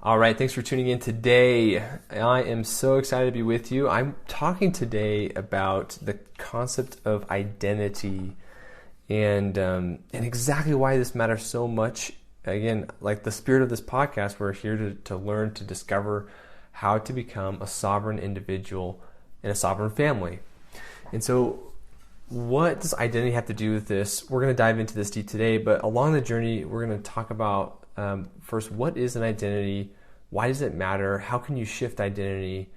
All right, thanks for tuning in today. I am so excited to be with you. I'm talking today about the concept of identity and exactly why this matters so much. Again, like the spirit of this podcast, we're here to learn to discover how to become a sovereign individual in a sovereign family. And so what does identity have to do with this? We're going to dive into this deep today, but along the journey, we're going to talk about first, what is an identity? Why does it matter? How can you shift identity?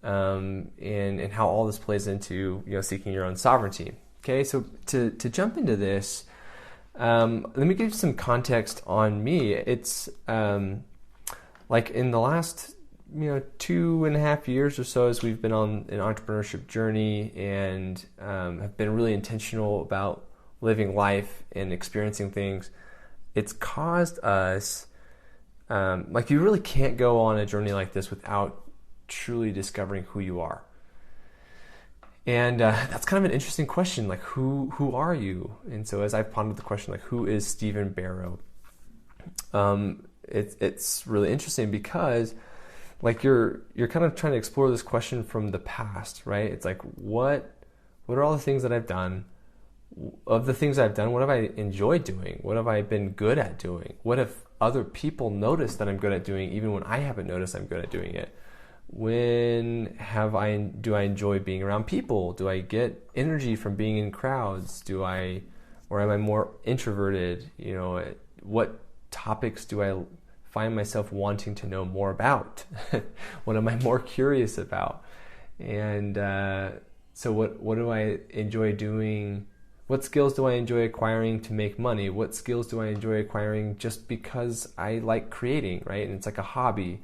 And how all this plays into seeking your own sovereignty. Okay, so to jump into this, let me give you some context on me. It's like in the last 2.5 years or so, as we've been on an entrepreneurship journey and have been really intentional about living life and experiencing things. It's caused us, you really can't go on a journey like this without truly discovering who you are. And that's kind of an interesting question, like who are you? And so as I've pondered the question, like who is Stephen Barrow? It's really interesting because like you're kind of trying to explore this question from the past, right? It's like what are all the things that I've done? Of the things I've done, what have I enjoyed doing? What have I been good at doing? What have other people noticed that I'm good at doing, even when I haven't noticed I'm good at doing it? Do I enjoy being around people? Do I get energy from being in crowds? Or am I more introverted? What topics do I find myself wanting to know more about? What am I more curious about? And so what do I enjoy doing? What skills do I enjoy acquiring to make money? What skills do I enjoy acquiring just because I like creating, right? And it's like a hobby.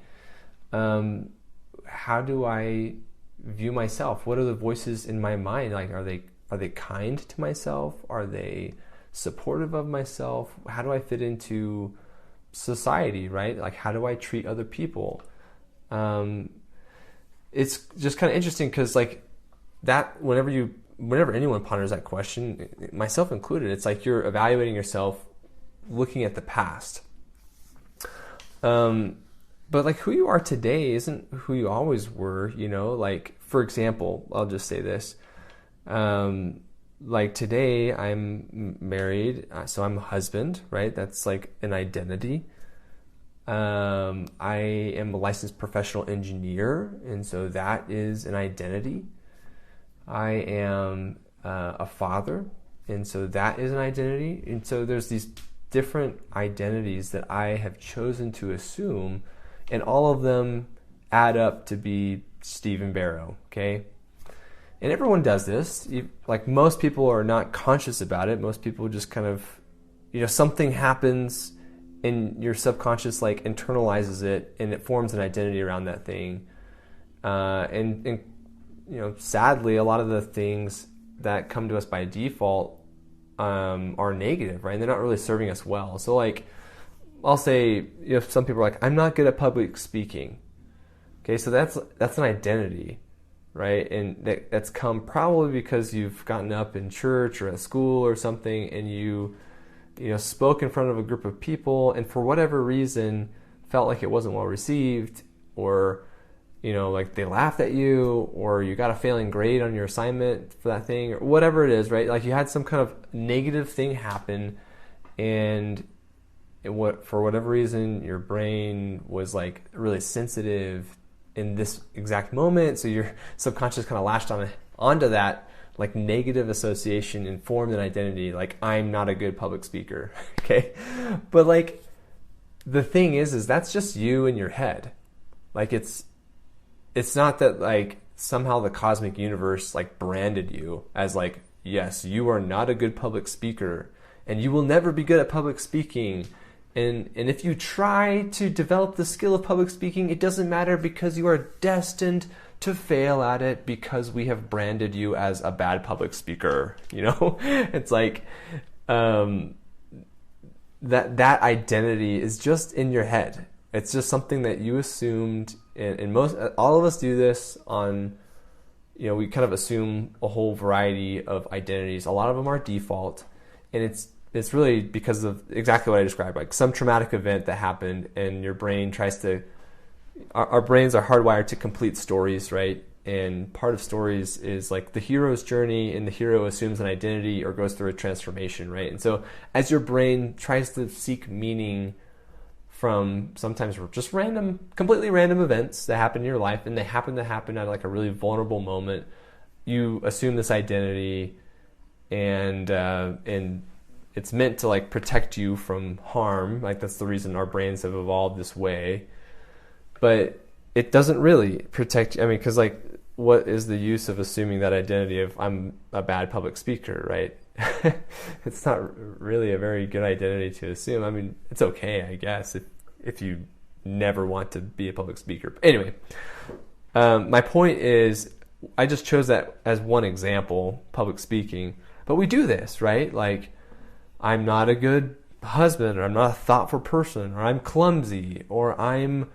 How do I view myself? What are the voices in my mind? Like, are they kind to myself? Are they supportive of myself? How do I fit into society, right? Like, how do I treat other people? It's just kind of interesting because like that, whenever anyone ponders that question, myself included, it's like you're evaluating yourself looking at the past. But like who you are today isn't who you always were, like for example, I'll just say this. Like today I'm married, so I'm a husband, right? That's like an identity. I am a licensed professional engineer, and so that is an identity. I am a father, and so that is an identity. And so there's these different identities that I have chosen to assume, and all of them add up to be Stephen Barrow, okay? And everyone does this. Like most people are not conscious about it. Most people just kind of, something happens and your subconscious like internalizes it and it forms an identity around that thing. And sadly, a lot of the things that come to us by default are negative, right? And they're not really serving us well. So like, I'll say, some people are like, I'm not good at public speaking. Okay, so that's an identity, right? And that's come probably because you've gotten up in church or at school or something and you spoke in front of a group of people and for whatever reason felt like it wasn't well received, or like they laughed at you, or you got a failing grade on your assignment for that thing, or whatever it is, right? Like you had some kind of negative thing happen, and for whatever reason, your brain was like really sensitive in this exact moment, so your subconscious kind of latched onto that like negative association and formed an identity, like I'm not a good public speaker, okay? But like the thing is that's just you in your head. Like it's not that like somehow the cosmic universe like branded you as like, yes, you are not a good public speaker and you will never be good at public speaking. And if you try to develop the skill of public speaking, it doesn't matter because you are destined to fail at it because we have branded you as a bad public speaker. It's like that identity is just in your head. It's just something that you assumed, and all of us do this on, we kind of assume a whole variety of identities. A lot of them are default, and it's really because of exactly what I described, like some traumatic event that happened and your brain tries to our brains are hardwired to complete stories, right? And part of stories is like the hero's journey, and the hero assumes an identity or goes through a transformation, right? And so as your brain tries to seek meaning from sometimes just completely random events that happen in your life, and they happen to happen at like a really vulnerable moment, you assume this identity, and it's meant to like protect you from harm. Like that's the reason our brains have evolved this way. But it doesn't really protect you. I mean, because like, what is the use of assuming that identity if I'm a bad public speaker, right? It's not really a very good identity to assume. I mean, it's okay, I guess, if you never want to be a public speaker. But anyway, my point is, I just chose that as one example, public speaking. But we do this, right? Like, I'm not a good husband, or I'm not a thoughtful person, or I'm clumsy, or I'm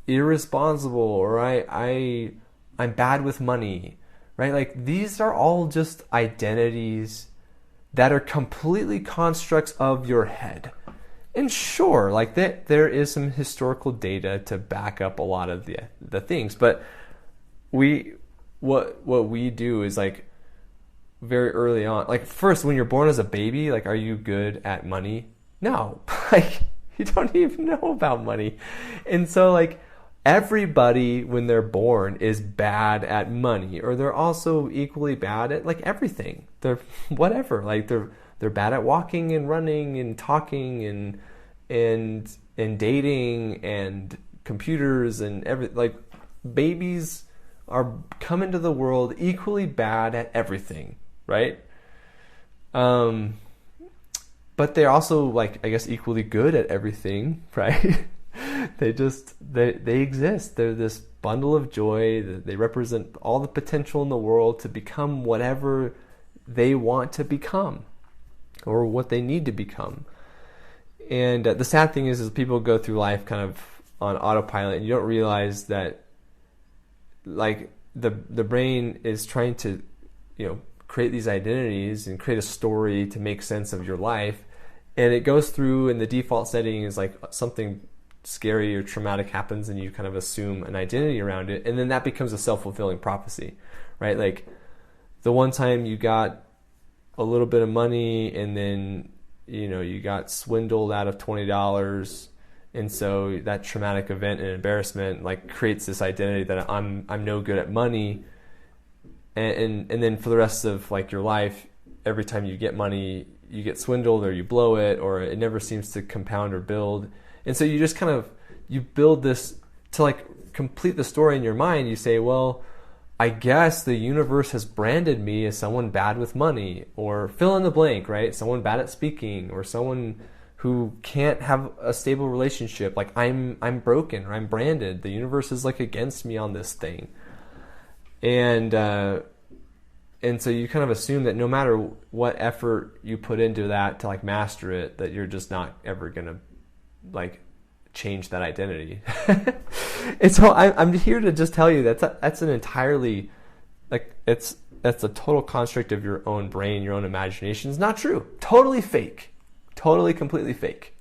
irresponsible, or I'm bad with money, right? Like, these are all just identities that are completely constructs of your head. And sure, like there is some historical data to back up a lot of the things, but what we do is like very early on, like first when you're born as a baby, like, are you good at money? No. Like, you don't even know about money. And so like everybody when they're born is bad at money, or they're also equally bad at like everything. They're whatever, like they're bad at walking and running and talking and dating and computers and like babies are come into the world equally bad at everything, right? But they're also like, I guess, equally good at everything, right? they exist. They're this bundle of joy. They represent all the potential in the world to become whatever they want to become, or what they need to become. And the sad thing is people go through life kind of on autopilot, and you don't realize that like the brain is trying to, create these identities and create a story to make sense of your life. And it goes through, and the default setting is like something scary or traumatic happens, and you kind of assume an identity around it. And then that becomes a self-fulfilling prophecy, right? Like the one time you got a little bit of money, and then, you got swindled out of $20. And so that traumatic event and embarrassment like creates this identity that I'm no good at money. And then for the rest of like your life, every time you get money, you get swindled, or you blow it, or it never seems to compound or build. And so you just kind of, you build this to like complete the story in your mind. You say, well, I guess the universe has branded me as someone bad with money, or fill in the blank, right? Someone bad at speaking, or someone who can't have a stable relationship. Like I'm broken, or I'm branded. The universe is like against me on this thing. And so you kind of assume that no matter what effort you put into that to like master it, that you're just not ever going to like change that identity. And so I'm here to just tell you that's an entirely like that's a total construct of your own brain, your own imagination. It's not true. Totally fake. Totally, completely fake.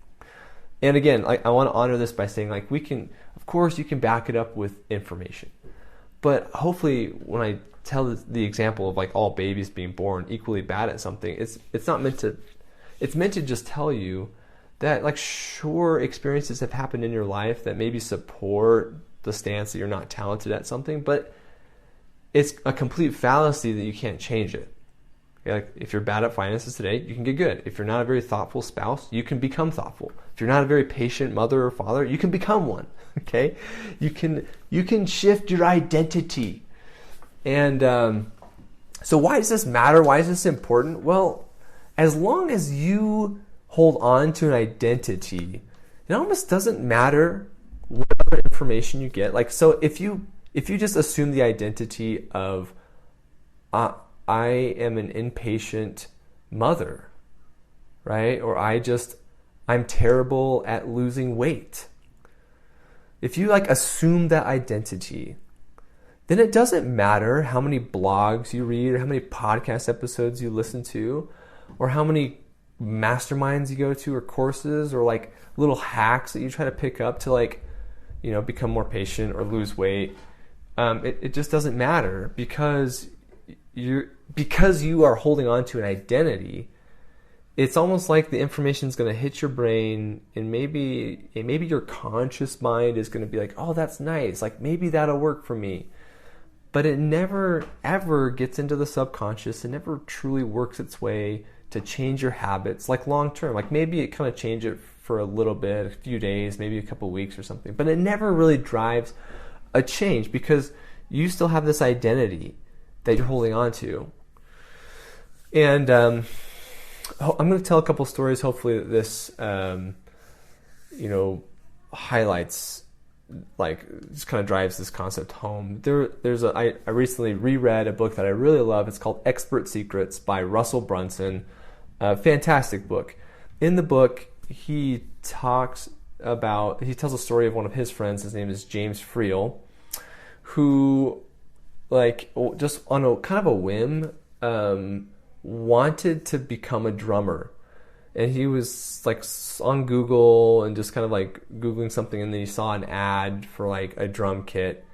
And again, I want to honor this by saying like of course you can back it up with information. But hopefully when I tell the example of like all babies being born equally bad at something, it's meant to just tell you that like sure, experiences have happened in your life that maybe support the stance that you're not talented at something, but it's a complete fallacy that you can't change it. Like if you're bad at finances today, you can get good. If you're not a very thoughtful spouse, you can become thoughtful. If you're not a very patient mother or father, you can become one. Okay, you can shift your identity. And so why does this matter? Why is this important? Well, as long as you hold on to an identity, it almost doesn't matter what other information you get. Like, so if you just assume the identity of I am an impatient mother, right? Or I'm terrible at losing weight. If you like assume that identity, then it doesn't matter how many blogs you read, or how many podcast episodes you listen to, or how many masterminds you go to, or courses, or like little hacks that you try to pick up to like, become more patient or lose weight. It just doesn't matter because you are holding on to an identity. It's almost like the information is going to hit your brain, and maybe your conscious mind is going to be like, oh, that's nice. Like, maybe that'll work for me. But it never, ever gets into the subconscious. It never truly works its way to change your habits, like long term. Like, maybe it kind of change it for a little bit, a few days, maybe a couple weeks or something. But it never really drives a change because you still have this identity that you're holding on to. And I'm going to tell a couple stories. Hopefully this, highlights, like, just kind of drives this concept home. I recently reread a book that I really love. It's called Expert Secrets by Russell Brunson. A fantastic book. In the book, he tells a story of one of his friends. His name is James Friel, who, like, just on a kind of a whim, wanted to become a drummer. And he was like on Google and just kind of like Googling something, and then he saw an ad for like a drum kit,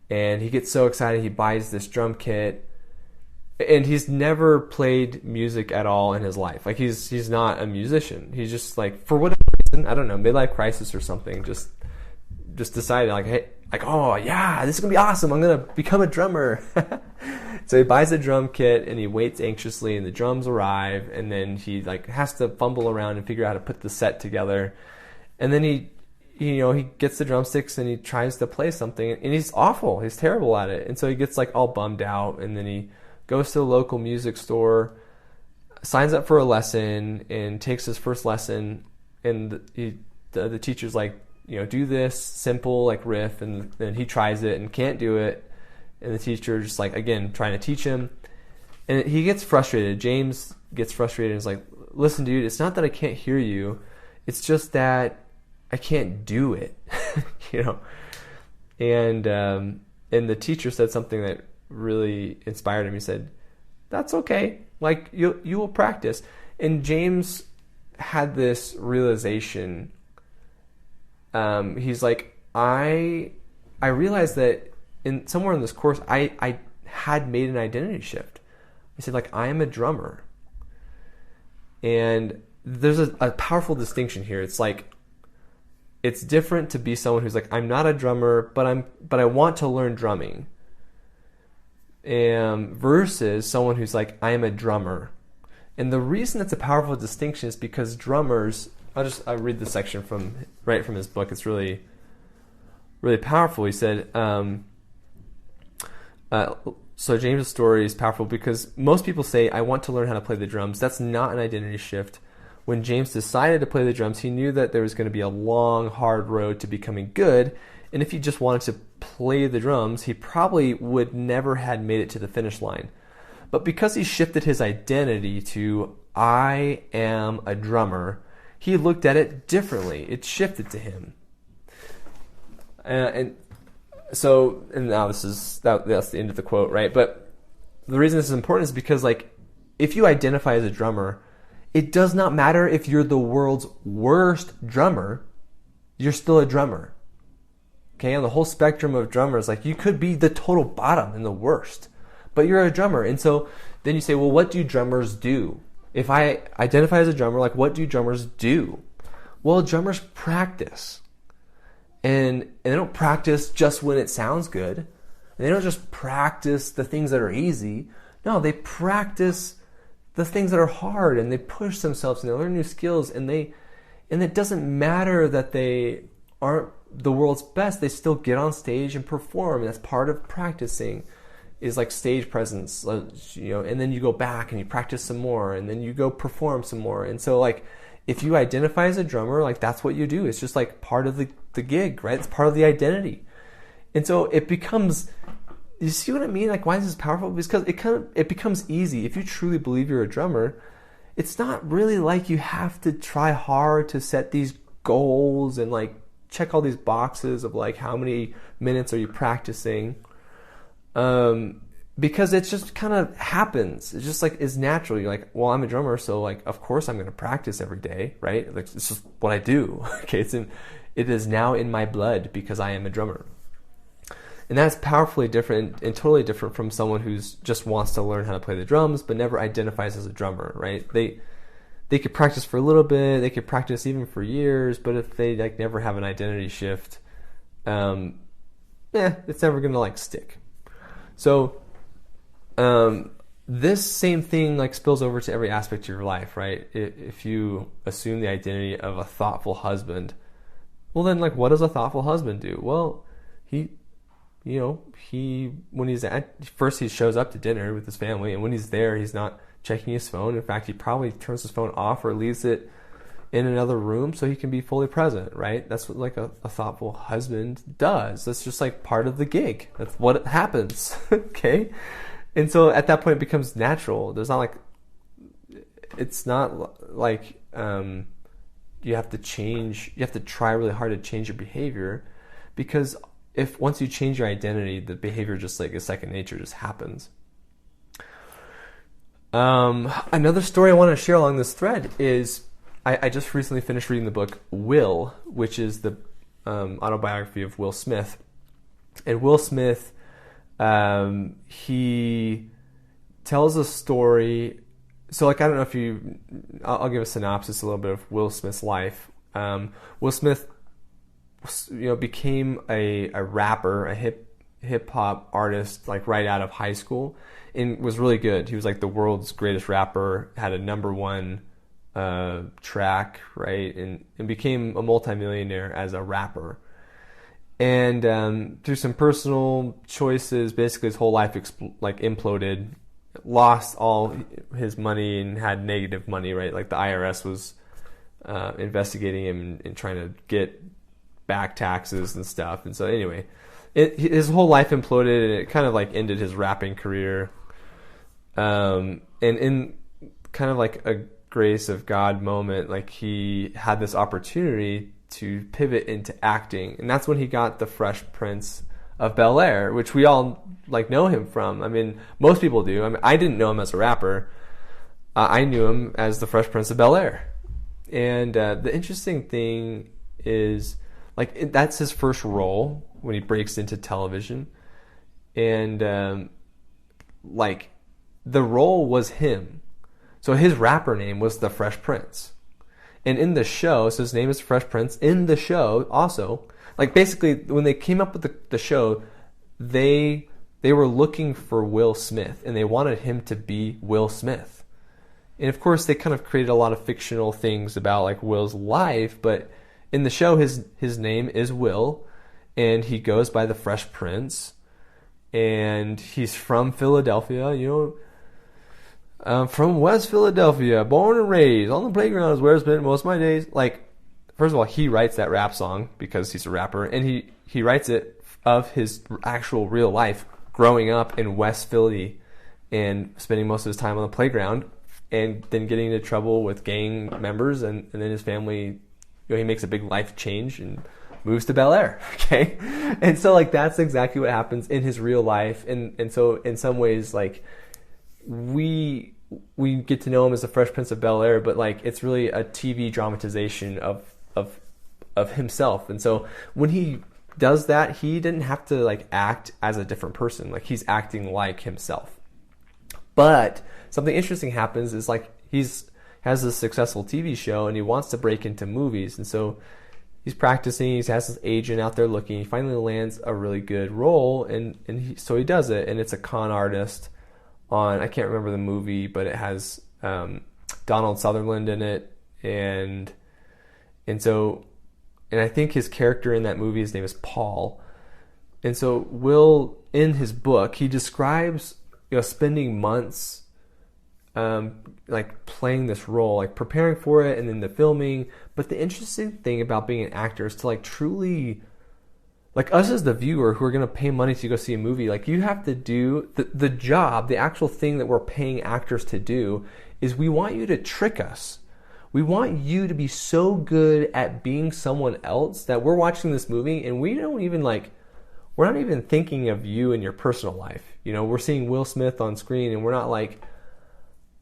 and he gets so excited he buys this drum kit, and he's never played music at all in his life. Like, he's not a musician. He's just, like, for whatever reason, I don't know, midlife crisis or something, just decided, like, hey, like, oh yeah, this is gonna be awesome, I'm gonna become a drummer. So he buys a drum kit and he waits anxiously, and the drums arrive, and then he like has to fumble around and figure out how to put the set together. And then he gets the drumsticks and he tries to play something, and he's awful. He's terrible at it. And so he gets like all bummed out, and then he goes to a local music store, signs up for a lesson, and takes his first lesson. And the teacher's like, do this simple like riff, and then he tries it and can't do it. And the teacher just like, again, trying to teach him. And he gets frustrated. James gets frustrated and is like, listen, dude, it's not that I can't hear you. It's just that I can't do it. And the teacher said something that really inspired him. He said, that's okay. Like, you will practice. And James had this realization. He's like, I realized that somewhere in this course, I had made an identity shift. I said, like, I am a drummer. And there's a powerful distinction here. It's like, it's different to be someone who's like, I'm not a drummer, but I want to learn drumming. Versus someone who's like, I am a drummer. And the reason it's a powerful distinction is because drummers, I'll read the section right from his book. It's really, really powerful. He said, so James' story is powerful because most people say, I want to learn how to play the drums. That's not an identity shift. When James decided to play the drums, he knew that there was going to be a long, hard road to becoming good. And if he just wanted to play the drums, he probably would never had made it to the finish line. But because he shifted his identity to, I am a drummer, he looked at it differently. It shifted to him. And now that's the end of the quote, right? But the reason this is important is because, like, if you identify as a drummer, it does not matter if you're the world's worst drummer, you're still a drummer. Okay, on the whole spectrum of drummers, like, you could be the total bottom and the worst, but you're a drummer. And so then you say, well, what do drummers do? If I identify as a drummer, like, what do drummers do? Well, drummers practice. And they don't practice just when it sounds good. They don't just practice the things that are easy. No, they practice the things that are hard, and they push themselves and they learn new skills, and it doesn't matter that they aren't the world's best. They still get on stage and perform, and that's part of practicing, is like stage presence, and then you go back and you practice some more, and then you go perform some more. And so, like, if you identify as a drummer, like, that's what you do. It's just like part of the gig, right? It's part of the identity. And so it becomes, you see what I mean? Like, why is this powerful? Because it becomes easy. If you truly believe you're a drummer, it's not really like you have to try hard to set these goals and like check all these boxes of like how many minutes are you practicing. Because it just kind of happens. It's just like, it's natural. You're like, well, I'm a drummer, so like, of course I'm going to practice every day, right? Like, it's just what I do. Okay, It is now in my blood because I am a drummer. And that's powerfully different and totally different from someone who's just wants to learn how to play the drums but never identifies as a drummer, right? They could practice for a little bit, they could practice even for years, but if they like never have an identity shift, it's never gonna like stick. So this same thing like spills over to every aspect of your life, right? If you assume the identity of a thoughtful husband, well then like what does a thoughtful husband do? Well, when he's first he shows up to dinner with his family, and when he's there, he's not checking his phone. In fact, he probably turns his phone off or leaves it in another room so he can be fully present, right? That's what like a thoughtful husband does. That's just like part of the gig. That's what happens, okay? And so at that point it becomes natural. It's not like you have to try really hard to change your behavior, because if once you change your identity, the behavior just like is second nature, just happens. Another story I want to share along this thread is I just recently finished reading the book Will, which is the autobiography of Will Smith. And Will Smith, he tells a story. So like, I don't know if I'll give a synopsis a little bit of Will Smith's life. Will Smith became a rapper, a hip hop artist, like right out of high school, and was really good. He was like the world's greatest rapper, had a number one track, right, and became a multimillionaire as a rapper. And through some personal choices, basically his whole life imploded, lost all his money and had negative money, right? Like the IRS was investigating him and trying to get back taxes and stuff. And so anyway, his whole life imploded, and it kind of like ended his rapping career. And in kind of like a grace of God moment, like he had this opportunity to pivot into acting, and that's when he got the Fresh Prince of Bel-Air, which we all like know him from. I mean, most people do. I mean, I didn't know him as a rapper. I knew him as the Fresh Prince of Bel-Air. And the interesting thing is, like, that's his first role when he breaks into television. And, like, the role was him. So his rapper name was the Fresh Prince. And in the show, so his name is Fresh Prince, in the show also, like, basically, when they came up with the show, they were looking for Will Smith, and they wanted him to be Will Smith. And, of course, they kind of created a lot of fictional things about, like, Will's life, but in the show, his name is Will, and he goes by the Fresh Prince, and he's from Philadelphia, from West Philadelphia, born and raised on the playground is where I spent most of my days. Like, first of all, he writes that rap song because he's a rapper, and he writes it of his actual real life growing up in West Philly and spending most of his time on the playground, and then getting into trouble with gang members, and then his family, he makes a big life change and moves to Bel-Air, okay? And so, like, that's exactly what happens in his real life. And so in some ways, like, we get to know him as the Fresh Prince of Bel-Air, but, like, it's really a TV dramatization of himself. And so when he does that, he didn't have to, like, act as a different person. Like, he's acting like himself. But something interesting happens is, like, has a successful TV show, and he wants to break into movies. And so he's practicing, he has his agent out there looking, he finally lands a really good role, and so he does it, and it's a con artist on, I can't remember the movie, but it has Donald Sutherland in it, and I think his character in that movie, his name is Paul. And so Will, in his book, he describes, spending months like playing this role, like preparing for it, and then the filming. But the interesting thing about being an actor is to, like, truly, like, us as the viewer who are going to pay money to go see a movie, like, you have to do the job, the actual thing that we're paying actors to do is we want you to trick us. We want you to be so good at being someone else that we're watching this movie and we're not even thinking of you in your personal life. We're seeing Will Smith on screen, and we're not, like,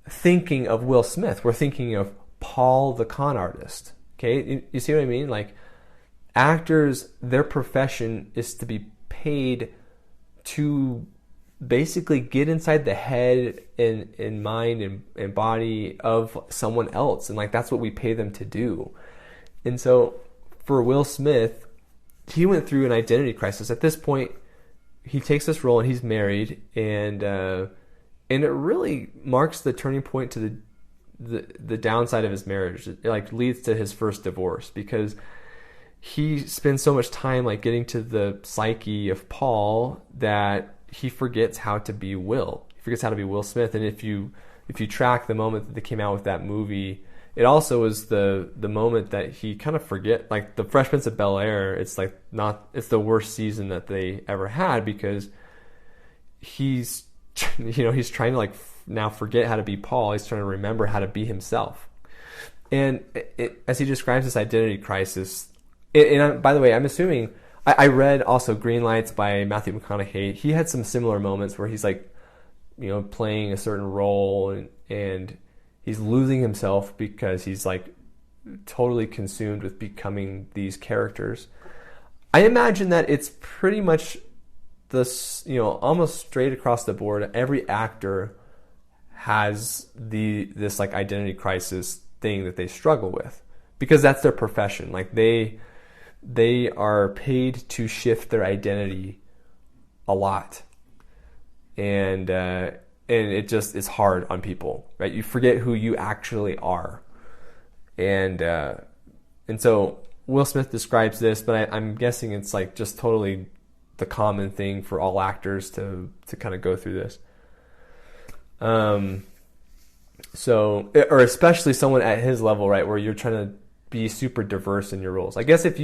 thinking of Will Smith. We're thinking of Paul the con artist. Okay, you see what I mean? Like, actors, their profession is to be paid to basically get inside the head and mind and body of someone else. And like, that's what we pay them to do. And so for Will Smith, he went through an identity crisis. At this point, he takes this role and he's married, and it really marks the turning point to the downside of his marriage. It like leads to his first divorce, because he spends so much time like getting to the psyche of Paul that he forgets how to be Will. He forgets how to be Will Smith. And if you track the moment that they came out with that movie, it also was the moment that he kind of forget, like the Fresh Prince of Bel-Air. It's like it's the worst season that they ever had, because he's trying to like now forget how to be Paul. He's trying to remember how to be himself. And as he describes this identity crisis, and by the way, I'm assuming, I read also Green Lights by Matthew McConaughey. He had some similar moments where he's like, playing a certain role and he's losing himself because he's like totally consumed with becoming these characters. I imagine that it's pretty much this, almost straight across the board. Every actor has this like identity crisis thing that they struggle with, because that's their profession. Like they are paid to shift their identity a lot, and it just is hard on people, right? You forget who you actually are, and so Will Smith describes this, but I'm guessing it's like just totally the common thing for all actors to kind of go through this. So, or especially someone at his level, right, where you're trying to be super diverse in your roles. I guess if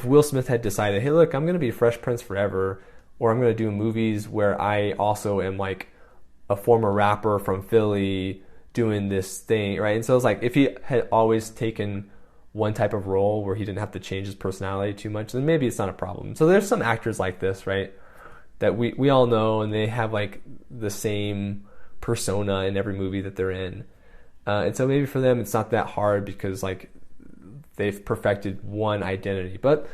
Will Smith had decided, hey, look, I'm going to be Fresh Prince forever, or I'm going to do movies where I also am like a former rapper from Philly doing this thing, right? And so it's like, if he had always taken one type of role where he didn't have to change his personality too much, then maybe it's not a problem. So there's some actors like this, right, that we all know, and they have like the same persona in every movie that they're in. And so maybe for them it's not that hard, because like they've perfected one identity. But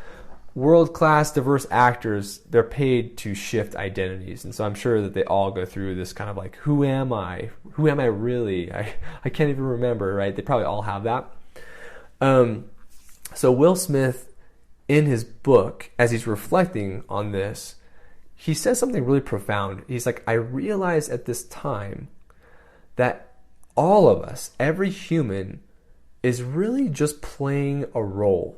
world-class diverse actors, they're paid to shift identities. And so I'm sure that they all go through this kind of like, who am I? Who am I really? I can't even remember, right? They probably all have that. So Will Smith, in his book, as he's reflecting on this, he says something really profound. He's like, I realize at this time that all of us, every human, is really just playing a role.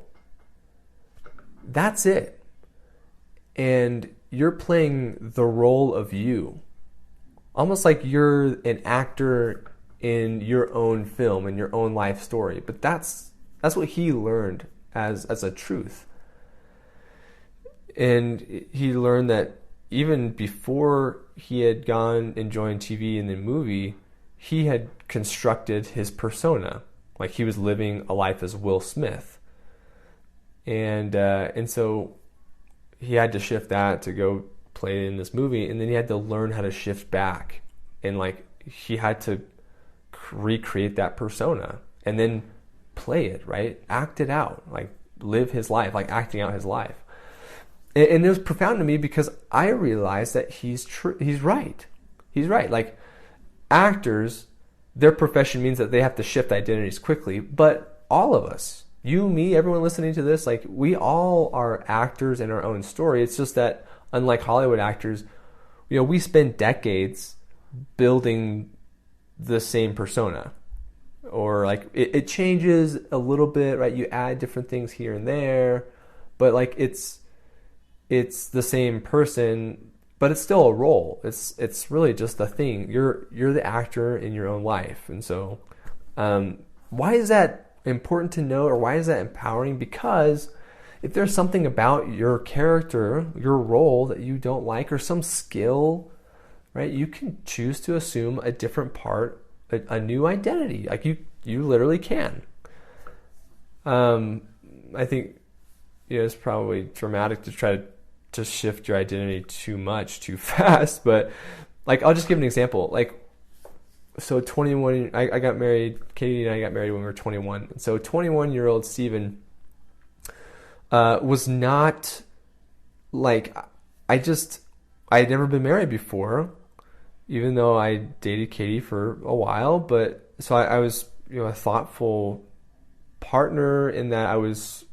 That's it. And you're playing the role of you. Almost like you're an actor in your own film, in your own life story. But that's what he learned as a truth. And he learned that even before he had gone and joined TV and then movie, he had constructed his persona. Like he was living a life as Will Smith. And so he had to shift that to go play in this movie, and then he had to learn how to shift back. And like he had to recreate that persona and then play it, right? Act it out, like live his life, like acting out his life. And it was profound to me, because I realized that he's right. He's right. Like actors, their profession means that they have to shift identities quickly, but all of us, you, me, everyone listening to this, like we all are actors in our own story. It's just that unlike Hollywood actors, we spend decades building the same persona. Or like it changes a little bit, right? You add different things here and there, but like it's the same person, but it's still a role. It's really just a thing. You're the actor in your own life. And so why is that important to know, or why is that empowering? Because if there's something about your character, your role that you don't like, or some skill, right, you can choose to assume a different part, a new identity. Like you literally can. I think it's probably dramatic to try to shift your identity too much too fast, but like I'll just give an example. Like, so 21, I got married, Katie and I got married when we were 21. And so 21-year-old Steven was not like, I had never been married before, even though I dated Katie for a while. But so I was, a thoughtful partner in that I was,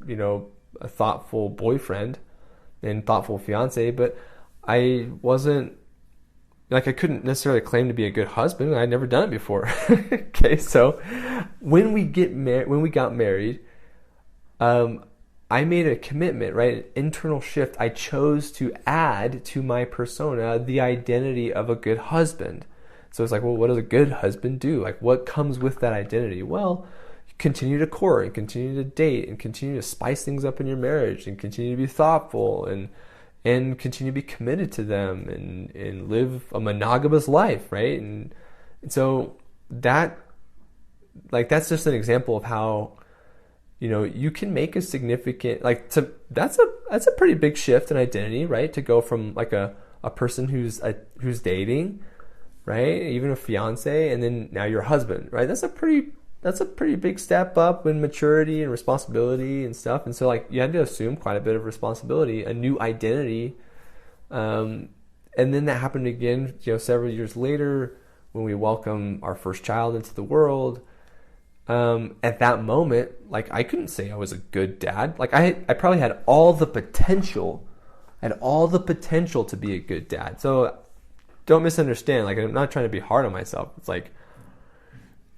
a thoughtful boyfriend and thoughtful fiance, but I wasn't, like, I couldn't necessarily claim to be a good husband. I'd never done it before. Okay, so when we got married, I made a commitment, right? An internal shift. I chose to add to my persona the identity of a good husband. So it's like, well, what does a good husband do? Like, what comes with that identity? Well, continue to court and continue to date and continue to spice things up in your marriage and continue to be thoughtful and continue to be committed to them and live a monogamous life, right? And so that's just an example of how, you can make a significant, that's a pretty big shift in identity, right? To go from like a person who's dating, right? Even a fiance, and then now you're a husband, right? That's a pretty big step up in maturity and responsibility and stuff. And so, like, you had to assume quite a bit of responsibility, a new identity. And then that happened again, several years later when we welcome our first child into the world. At that moment, like, I couldn't say I was a good dad. Like, I probably had all the potential to be a good dad. So don't misunderstand. Like, I'm not trying to be hard on myself. It's like,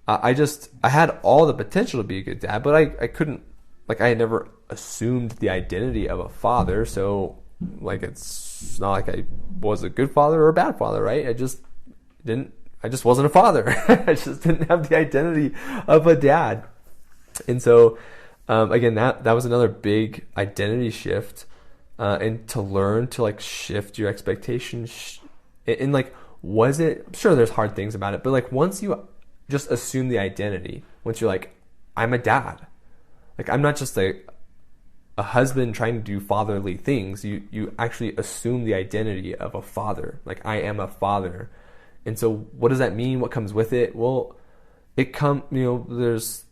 I had all the potential to be a good dad, but I couldn't, like, I had never assumed the identity of a father. So, like, it's not like I was a good father or a bad father, right? I just wasn't a father. I just didn't have the identity of a dad. And so, again, that was another big identity shift, and to learn to, like, shift your expectations. And like, sure, there's hard things about it, but like, once you just assume the identity, once you're like, I'm a dad, like, I'm not just a husband trying to do fatherly things. You actually assume the identity of a father. Like, I am a father. And so what does that mean? What comes with it? Well, there's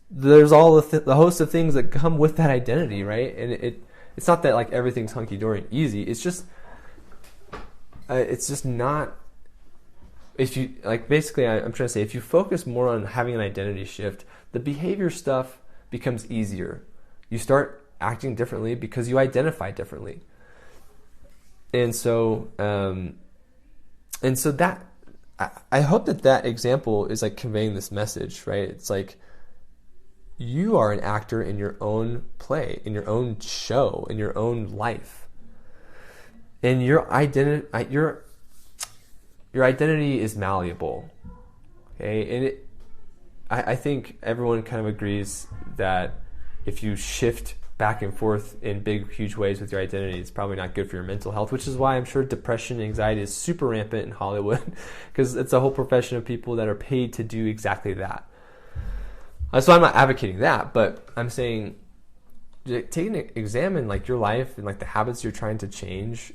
all the host of things that come with that identity, right? And it's not that, like, everything's hunky-dory and easy. It's just not, if you, like, basically I'm trying to say, if you focus more on having an identity shift, the behavior stuff becomes easier. You start acting differently because you identify differently. And so that, I hope that example is, like, conveying this message, right? It's like, you are an actor in your own play, in your own show, in your own life. And your identity is malleable, okay? And I think everyone kind of agrees that if you shift back and forth in big, huge ways with your identity, it's probably not good for your mental health, which is why I'm sure depression and anxiety is super rampant in Hollywood, because it's a whole profession of people that are paid to do exactly that. So I'm not advocating that, but I'm saying, examine, like, your life and, like, the habits you're trying to change,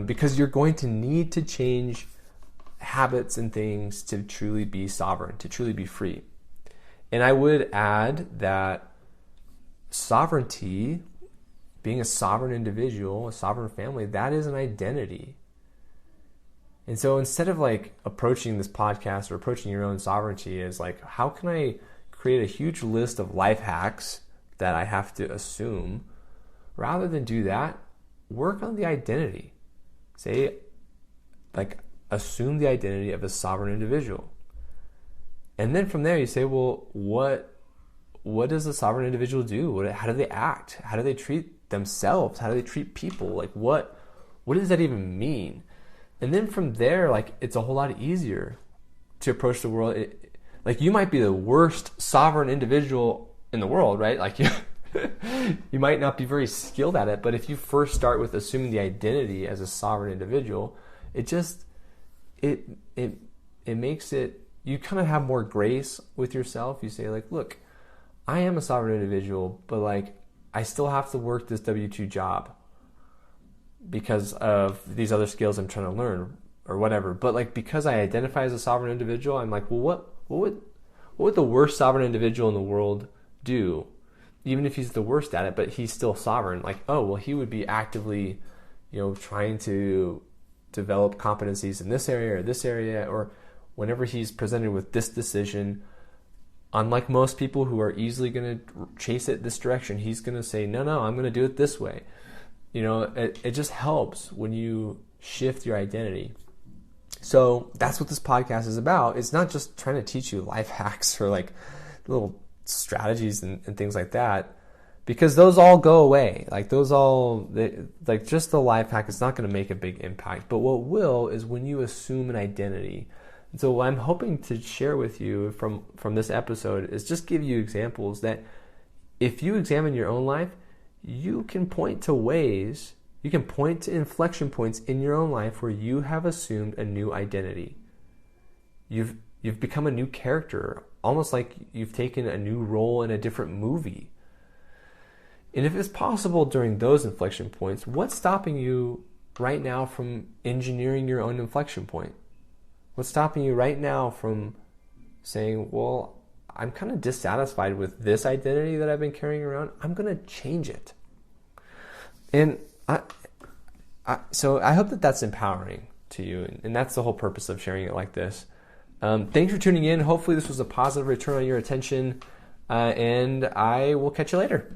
because you're going to need to change habits and things to truly be sovereign, to truly be free. And I would add that sovereignty, being a sovereign individual, a sovereign family, that is an identity. And so instead of, like, approaching this podcast or approaching your own sovereignty as, like, how can I create a huge list of life hacks that I have to assume, rather than do that, work on the identity. Say, like, assume the identity of a sovereign individual. And then from there you say, well, what does a sovereign individual do? How do they act? How do they treat themselves? How do they treat people? Like, what does that even mean? And then from there, like, it's a whole lot easier to approach the world. Like, you might be the worst sovereign individual in the world, right? Like, you might not be very skilled at it, but if you first start with assuming the identity as a sovereign individual, it makes it, you kind of have more grace with yourself. You say, like, look, I am a sovereign individual, but, like, I still have to work this W-2 job because of these other skills I'm trying to learn or whatever. But, like, because I identify as a sovereign individual, I'm like, well, what would the worst sovereign individual in the world do? even if he's the worst at it, but he's still sovereign. Like, oh, well, he would be actively, trying to develop competencies in this area, or whenever he's presented with this decision, unlike most people who are easily going to chase it this direction, he's going to say, no, I'm going to do it this way. It just helps when you shift your identity. So that's what this podcast is about. It's not just trying to teach you life hacks or like little strategies and things like that, because those all go away. Like just the life hack is not going to make a big impact. But what will is when you assume an identity. And so what I'm hoping to share with you from this episode is just give you examples that if you examine your own life, you can point to inflection points in your own life where you have assumed a new identity. You've become a new character, almost like you've taken a new role in a different movie. And if it's possible during those inflection points, what's stopping you right now from engineering your own inflection point? What's stopping you right now from saying, well, I'm kind of dissatisfied with this identity that I've been carrying around. I'm going to change it. And so I hope that that's empowering to you. And that's the whole purpose of sharing it like this. Thanks for tuning in. Hopefully this was a positive return on your attention. And I will catch you later.